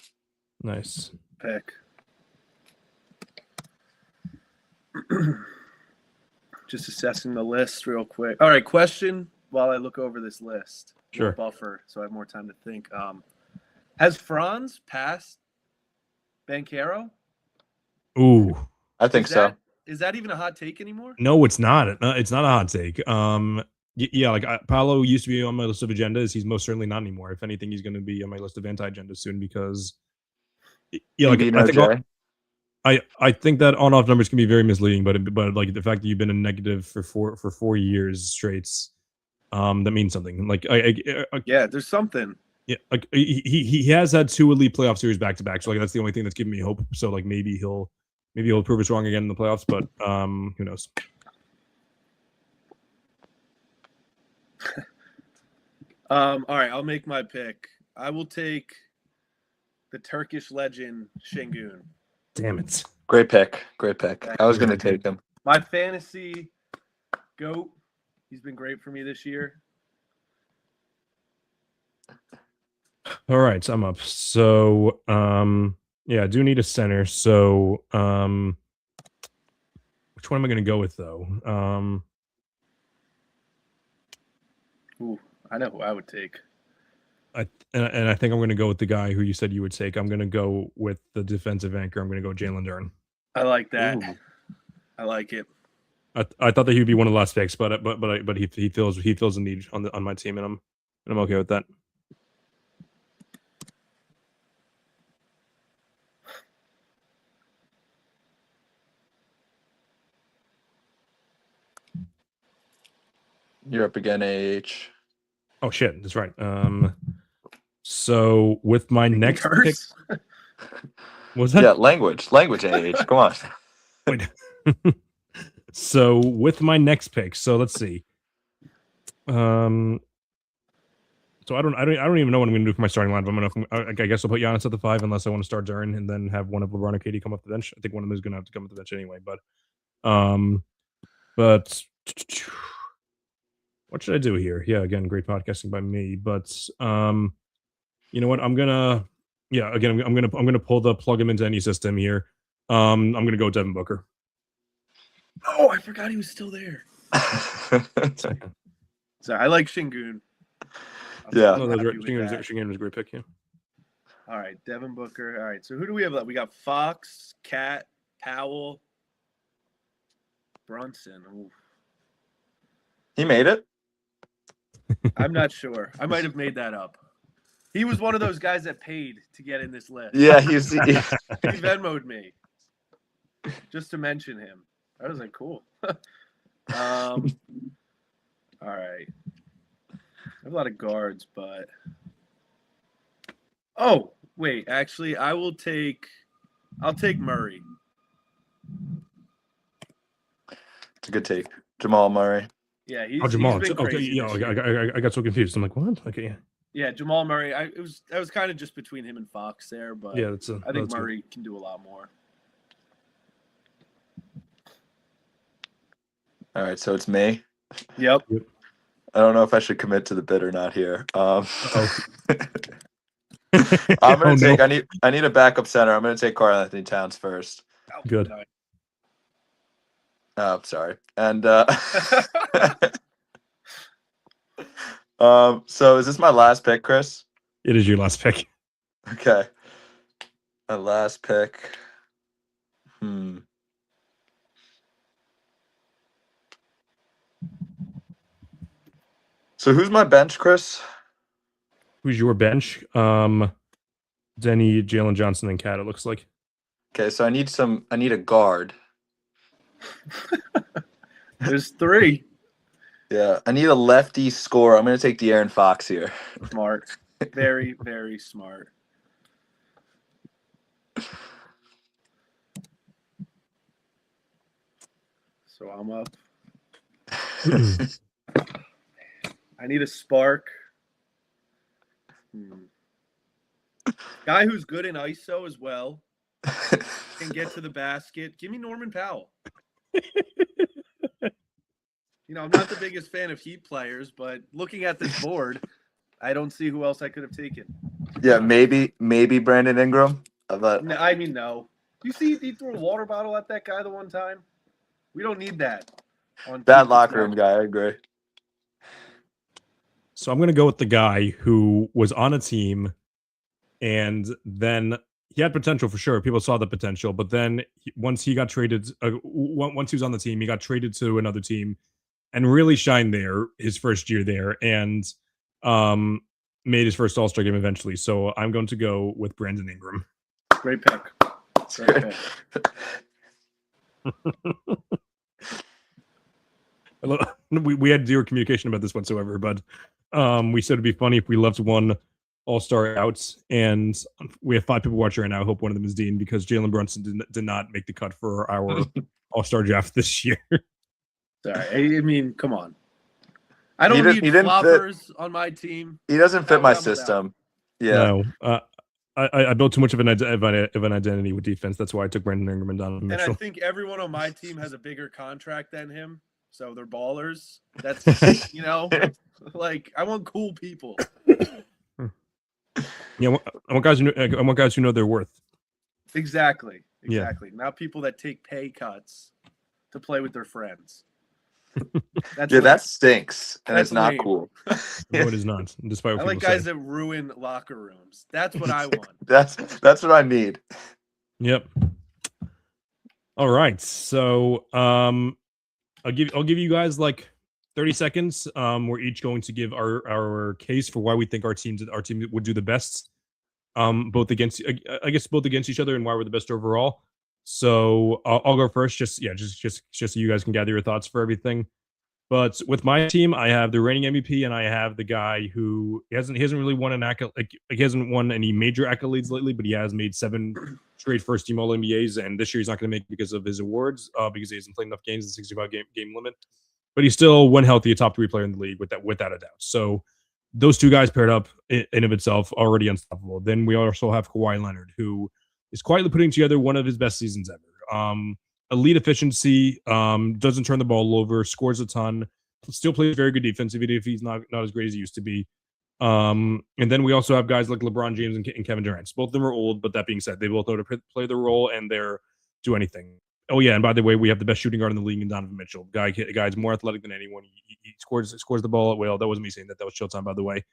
Nice pick. Just assessing the list real quick. All right, question while I look over this list. Sure. Buffer, so I have more time to think. Has Franz passed Banchero? Ooh, I think so. Is that even a hot take anymore? No, it's not. It's not a hot take. Yeah, like Paolo used to be on my list of agendas. He's most certainly not anymore. If anything, he's going to be on my list of anti-agendas soon because, yeah, like I think that on-off numbers can be very misleading, but like the fact that you've been a negative for 4 years straight, that means something. Like yeah, there's something. Yeah, like he has had 2 elite playoff series back to back. So like that's the only thing that's giving me hope. So like maybe he'll prove us wrong again in the playoffs, but who knows? All right, I'll make my pick. I will take the Turkish legend Şengün. Damn it! Great pick. I was going to take him. My fantasy GOAT. He's been great for me this year. All right, so I'm up. So yeah, I do need a center. So which one am I going to go with though? Ooh, I know who I would take. I think I'm going to go with the guy who you said you would take. I'm going to go with the defensive anchor. I'm going to go Jalen Duren. I like that. Ooh. I like it. I thought that he would be one of the last picks, but he feels a need on my team, and I'm okay with that. You're up again, AH. Oh shit, that's right. So with my next pick, was that? Yeah, language, AH. Come on. Wait. So with my next pick, so let's see. So I don't even know what I'm going to do for my starting lineup. I guess I'll put Giannis at the 5 unless I want to start Duren and then have one of LeBron or KD come off the bench. I think one of them is going to have to come off the bench anyway. But what should I do here? Yeah, again, great podcasting by me. But you know what? I'm gonna pull the plug him into any system here. I'm gonna go Devin Booker. Oh, I forgot he was still there. Sorry, I like Şengün. Yeah. No, that was happy right. with Shingan that. Shingan was a great pick. Yeah. All right, Devin Booker. All right, so who do we have left? We got Fox, Cat, Powell, Brunson. Ooh. He made it. I'm not sure. I might have made that up. He was one of those guys that paid to get in this list. Yeah, he's He Venmo'd me just to mention him. I was like, cool. All right. I have a lot of guards, but oh wait, actually, I'll take Murray. It's a good take. Jamal Murray. Yeah, he's Jamal. been Okay, crazy yeah, this year. I got so confused. I'm like, what? Okay, yeah. Yeah, Jamal Murray. I was kind of just between him and Fox there, but Yeah, I think that's Murray can do a lot more. All right, so it's me. Yep. I don't know if I should commit to the bid or not here. I'm Oh, gonna take. no. I need a backup center. I'm gonna take Karl Anthony Towns first. Good. Nice. Oh, sorry. And so is this my last pick, Chris? It is your last pick. Okay. My last pick. So who's my bench, Chris? Who's your bench? Denny, Jalen Johnson, and Cat. It looks like. Okay, so I need a guard. There's 3. Yeah, I need a lefty scorer. I'm gonna take De'Aaron Fox here. Smart. Very, very smart. So I'm up. I need a spark. Guy who's good in ISO as well. Can get to the basket. Give me Norman Powell. I'm not the biggest fan of Heat players, but looking at this board, I don't see who else I could have taken. Yeah, maybe Brandon Ingram. But I mean, no. You see, he threw a water bottle at that guy the one time. We don't need that. Bad locker room guy. I agree. So I'm going to go with the guy who was on a team, and then he had potential for sure. People saw the potential, but then once he got traded, once he was on the team, he got traded to another team, and really shined there his first year there, and made his first All-Star game eventually. So I'm going to go with Brandon Ingram. Great pick. Great pick. We had zero communication about this whatsoever, but we said it'd be funny if we left one All-Star out, and we have 5 people watching right now. I hope one of them is Dean, because Jalen Brunson did not make the cut for our All-Star draft this year. Sorry, I mean, come on. I don't need floppers on my team. He doesn't fit my system. Yeah. No, I built too much of an identity with defense. That's why I took Brandon Ingram and Donovan Mitchell. And I think everyone on my team has a bigger contract than him, so they're ballers. That's like I want cool people. Yeah, I want guys who know their worth. Exactly. Yeah. Not people that take pay cuts to play with their friends. That stinks, and it's not lame. Cool. No, it is not. Despite what I like people guys say. that ruin locker rooms. That's what I want. That's what I need. Yep. All right. So I'll give you guys like 30 seconds. We're each going to give our case for why we think our team would do the best. Both against each other, and why we're the best overall. So I'll go first. Just so you guys can gather your thoughts for everything. But with my team, I have the reigning MVP, and I have the guy who he hasn't really won an accolade. He hasn't won any major accolades lately, but he has made 7 straight first team All NBAs, and this year he's not going to make it because of his awards, because he hasn't played enough games, the 65 game limit. But he's still, when healthy, a top 3 player in the league without a doubt. So those 2 guys paired up in of itself already unstoppable. Then we also have Kawhi Leonard, who is quietly putting together one of his best seasons ever. Elite efficiency, doesn't turn the ball over, scores a ton, still plays very good defense, even if he's not as great as he used to be. And then we also have guys like LeBron James and Kevin Durant. Both of them are old, but that being said, they both know to play their role, and they're do anything. Oh yeah, and by the way, we have the best shooting guard in the league in Donovan Mitchell. Guy's more athletic than anyone. He scores the ball at will. That wasn't me saying that. That was Showtime, by the way.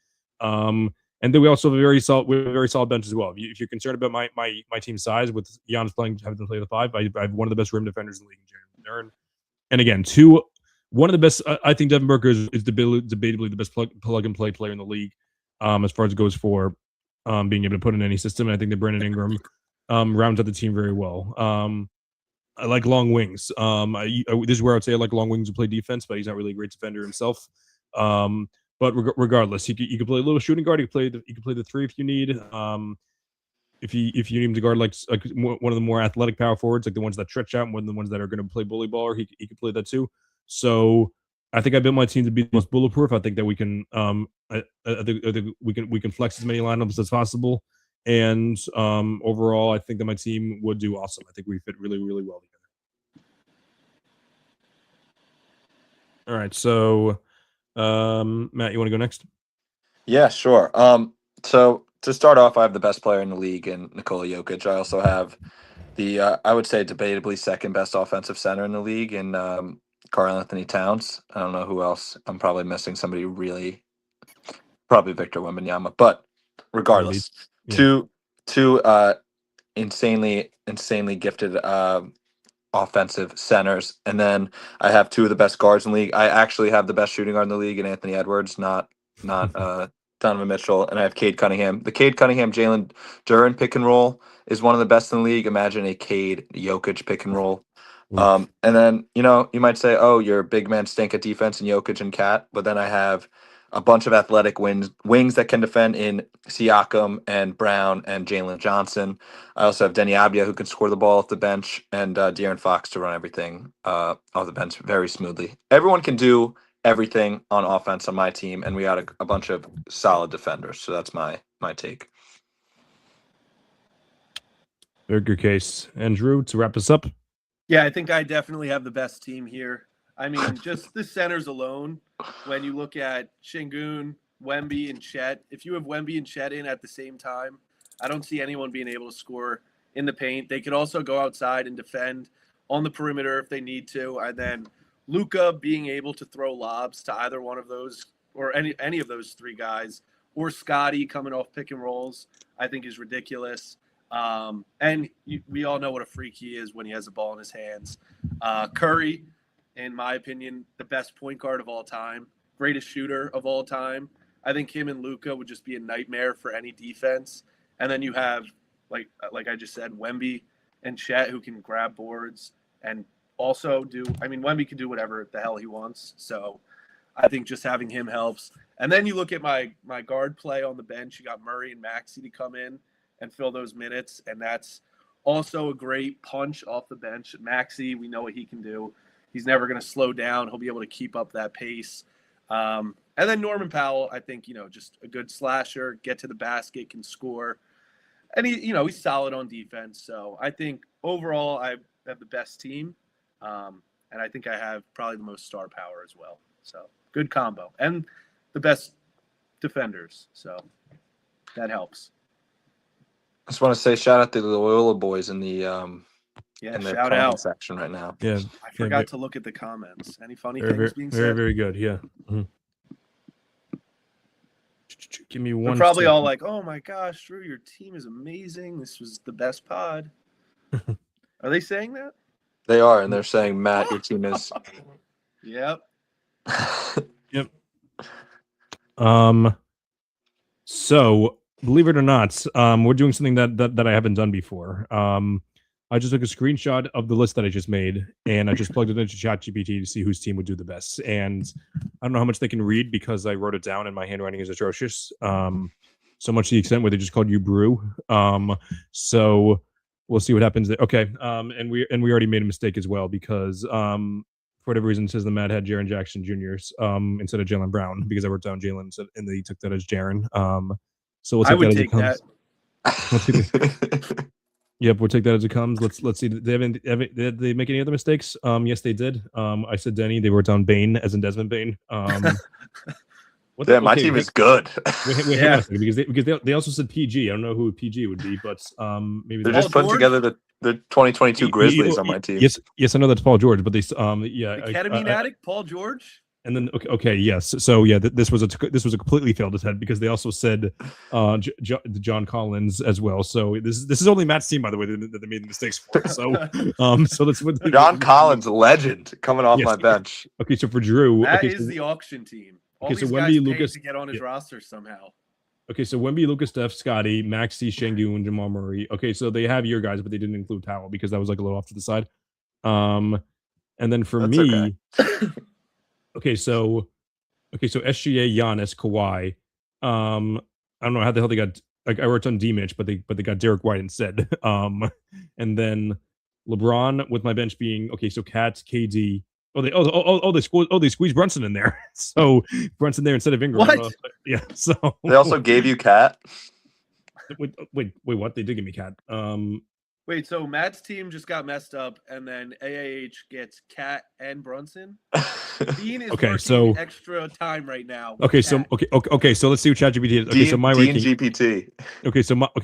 And then we also have a very solid bench as well. If you're concerned about my team size with Giannis having to play the 5, I have one of the best rim defenders in the league, Jaren Duren. And again, one of the best. I think Devin Booker is debatably the best plug and play player in the league, as far as it goes for being able to put in any system. And I think that Brandon Ingram rounds out the team very well. I like long wings. This is where I would say I like long wings to play defense, but he's not really a great defender himself. But regardless, you could play a little shooting guard. You could play the 3 if you need. If you need him to guard like one of the more athletic power forwards, like the ones that stretch out, and one of the ones that are going to play bully ball, he could play that too. So I think I built my team to be the most bulletproof. I think that we can I think we can flex as many lineups as possible. And overall, I think that my team would do awesome. I think we fit really, really well together. All right, so Matt, you want to go next? Yeah, sure. So to start off, I have the best player in the league in Nikola Jokic. I also have the I would say debatably second best offensive center in the league in Karl Anthony Towns. I don't know who else. I'm probably missing somebody really, probably Victor Wembanyama. But regardless, two insanely gifted offensive centers, and then I have 2 of the best guards in the league. I actually have the best shooting guard in the league in Anthony Edwards, not Donovan Mitchell, and I have Cade Cunningham. The Cade Cunningham Jalen Duren pick and roll is one of the best in the league. Imagine a Cade Jokic pick and roll. And then you might say, oh, your big men stink at defense in Jokic and Cat, but then I have a bunch of athletic wings that can defend in Siakam and Brown and Jalen Johnson. I also have Denny Abdia, who can score the ball off the bench, and De'Aaron Fox to run everything off the bench very smoothly. Everyone can do everything on offense on my team, and we got a bunch of solid defenders. So that's my take. Very good case. Andrew, to wrap us up. Yeah, I think I definitely have the best team here. I mean, just the centers alone, when you look at Şengün, Wemby, and Chet, if you have Wemby and Chet in at the same time, I don't see anyone being able to score in the paint. They could also go outside and defend on the perimeter if they need to. And then Luka being able to throw lobs to either one of those or any of those 3 guys, or Scotty coming off pick and rolls, I think is ridiculous. And we all know what a freak he is when he has a ball in his hands. Curry, in my opinion, the best point guard of all time, greatest shooter of all time. I think him and Luka would just be a nightmare for any defense. And then you have, like I just said, Wemby and Chet, who can grab boards and also Wemby can do whatever the hell he wants. So I think just having him helps. And then you look at my guard play on the bench. You got Murray and Maxey to come in and fill those minutes. And that's also a great punch off the bench. Maxey, we know what he can do. He's never going to slow down. He'll be able to keep up that pace. And then Norman Powell, I think, just a good slasher, get to the basket, can score. And he's solid on defense. So I think overall I have the best team. And I think I have probably the most star power as well. So good combo. And the best defenders. So that helps. I just want to say shout out to the Loyola boys in the in the shout comment out section right now. Yeah, I forgot to look at the comments. Any funny things being said? Very, very good. Yeah. Mm-hmm. Give me one. They're probably all like, "Oh my gosh, Drew, your team is amazing. This was the best pod." Are they saying that? They are, and they're saying, Matt, your team is. Yep. Yep. So believe it or not, we're doing something that I haven't done before. I just took a screenshot of the list that I just made, and I just plugged it into ChatGPT to see whose team would do the best. And I don't know how much they can read because I wrote it down, and my handwriting is atrocious. So much to the extent where they just called you Brew. So we'll see what happens there. Okay. And we already made a mistake as well because for whatever reason it says the Mad had Jaren Jackson Jr.'s instead of Jaylen Brown because I wrote down Jalen and they took that as Jaren. So we'll take I would that take that. Yep, we'll take that as it comes. Let's see. Did they make any other mistakes? Yes, they did. I said Denny. They wrote down Bane as in Desmond Bane. My team is good. Yeah, because they also said PG. I don't know who PG would be, but maybe they're just putting together the 2022 Grizzlies on my team. Yes, I know that's Paul George, but they Ketamine addict, Paul George. And then okay, yes. So yeah, this was a completely failed attempt because they also said John Collins as well. So this is only Matt's team, by the way, that they made the mistakes for. So so that's what John Collins, legend, coming off Yes. my bench. Okay, so for Drew, That okay, is so, the auction team. All okay, so these Wemby, guys paid Lucas- to get on his yeah. roster somehow. okay, so Wemby, Lucas, Steph, Scotty, Maxi, Şengün, Jamal Murray. Okay, so they have your guys, but they didn't include Towel because that was like a little off to the side. And then for That's me, okay, so SGA, Giannis, Kawhi. I don't know how the hell they got. Like I wrote on D Mitch, but they got Derek White instead. And then LeBron with my bench being okay. So Kat, KD. They squeezed Brunson in there. So Brunson there instead of Ingram. What? Yeah. So They also gave you Cat. wait. What? They did give me Cat. Wait, so Matt's team just got messed up, and then AAH gets Cat and Brunson. Dean is Okay, working so- extra time right now. with Okay, so Cat. okay. So let's see what ChatGPT is. Okay, so my Dean ranking. GPT.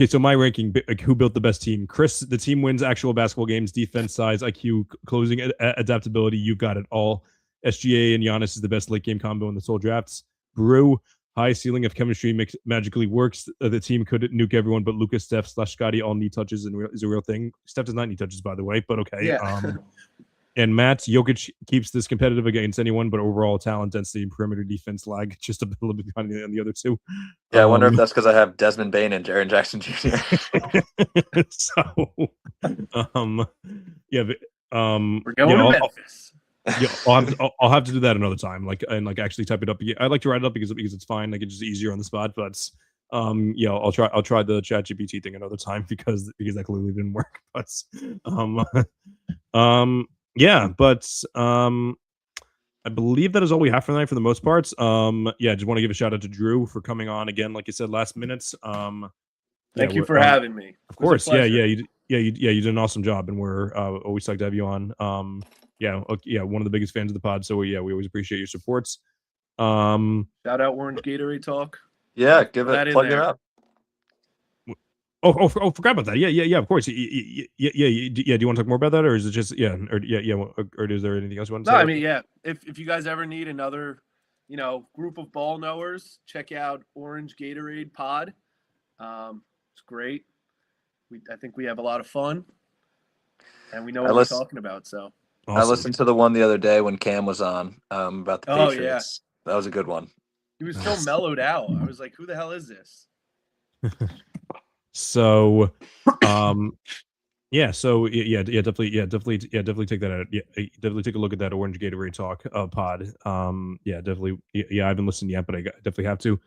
So my ranking. Like, who built the best team? Chris. The team wins actual basketball games. Defense, size, IQ, closing, adaptability. You got it all. SGA and Giannis is the best late game combo in the soul drafts. Brew. High ceiling if chemistry magically works. The team could nuke everyone, but Lucas, Steph, / Scotty all need touches and is a real thing. Steph does not need touches, by the way, but okay. Yeah. And Matt, Jokic keeps this competitive against anyone, but overall talent, density, and perimeter defense lag just a little bit behind on the other two. Yeah, I wonder if that's because I have Desmond Bain and Jaren Jackson Jr. So, yeah, but, We're going yeah, to I'll- Memphis. yeah, I'll have to do that another time. Like and like actually type it up. I like to write it up because it's fine. Like it's just easier on the spot. But yeah, I'll try the ChatGPT thing another time because that clearly didn't work. But yeah, but I believe that is all we have for tonight for the most parts. Yeah, just want to give a shout out to Drew for coming on again, like you said, last minutes. Thank you for having me. Of course, yeah, you did an awesome job, and we're always psyched to have you on. Yeah, one of the biggest fans of the pod. So yeah, we always appreciate your supports. Shout out Orange Gatorade Talk. Yeah, Put that in plug it there. up. Forgot about that. Yeah, of course. Yeah. Do you want to talk more about that, or is it just or is there anything else you want to No, say? I mean, yeah. If you guys ever need another, group of ball knowers, check out Orange Gatorade Pod. It's great. I think we have a lot of fun, and we know what we're talking about. So Awesome. I listened to the one the other day when Cam was on about the Oh, Patriots. That was a good one. he was so mellowed out. I was like, "Who the hell is this?" So, yeah. So definitely take that out. Yeah, definitely take a look at that Orange Gatorade Talk pod. Yeah, definitely. Yeah, I haven't listened yet, but I definitely have to.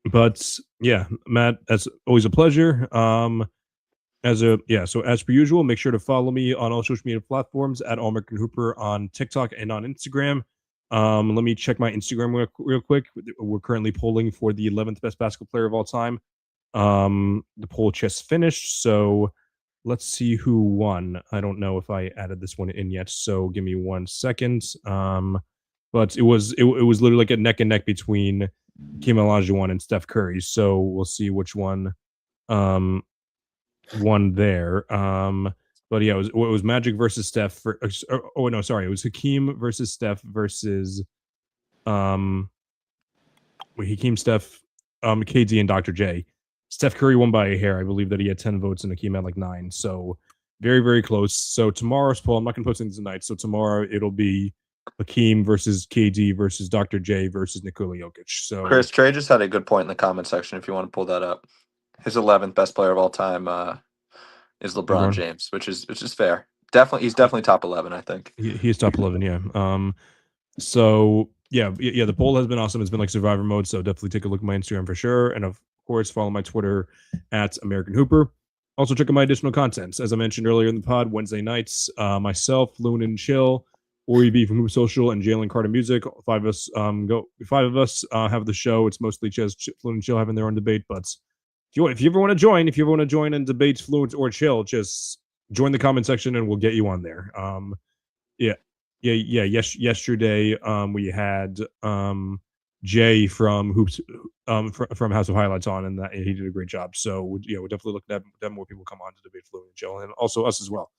But yeah, Matt, that's always a pleasure. So as per usual, make sure to follow me on all social media platforms at All American Hooper on TikTok and on Instagram. Let me check my Instagram real quick. We're currently polling for the 11th best basketball player of all time. The poll just finished, so let's see who won. I don't know if I added this one in yet, so give me 1 second. But it was literally like a neck and neck between Hakeem Olajuwon and Steph Curry. So we'll see which one won there. But yeah, it was Magic versus Steph. It was Hakeem versus Steph versus Hakeem, Steph, KD, and Dr. J. Steph Curry won by a hair. I believe that he had 10 votes and Hakeem had like 9. So very, very close. So tomorrow's poll, I'm not going to post anything tonight. So tomorrow it'll be Hakeem versus KD versus Dr. J versus Nikola Jokic. So Chris, Trey just had a good point in the comment section if you want to pull that up. His 11th best player of all time is LeBron James, which is fair. He's definitely top 11, I think. He's top 11, yeah. So yeah, the poll has been awesome. It's been like survivor mode, so definitely take a look at my Instagram for sure. And of course, follow my Twitter at American Hooper. Also check out my additional contents. As I mentioned earlier in the pod, Wednesday nights, myself, Loon and Chill, Ori B from Hoop Social, and Jalen Carter Music. 5 of us have the show. It's mostly just Loon and Chill having their own debate, but if you ever want to join and debate Fluent or Chill, just join the comment section and we'll get you on there. Yesterday, we had Jay from Hoops, from House of Highlights on, and that he did a great job. So we're definitely looking at have more people come on to debate Fluent and Chill, and also us as well.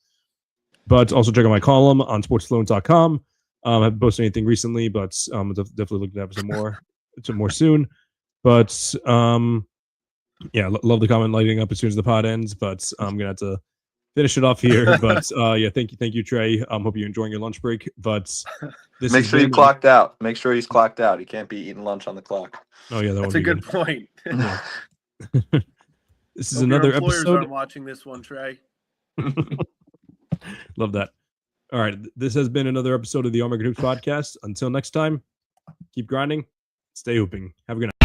But also check out my column on sportsfluent.com. haven't posted anything recently, but definitely looking to have some more soon. But yeah, love the comment lighting up as soon as the pod ends. But I'm gonna have to finish it off here. But yeah, thank you, Trey. Hope you're enjoying your lunch break. But this Make sure you clocked out. Make sure he's clocked out. He can't be eating lunch on the clock. Oh yeah, That's a good point. This is another episode. Aren't watching this one, Trey. Love that. All right, this has been another episode of the Omega Hoops podcast. Until next time, keep grinding, stay hooping. Have a good night.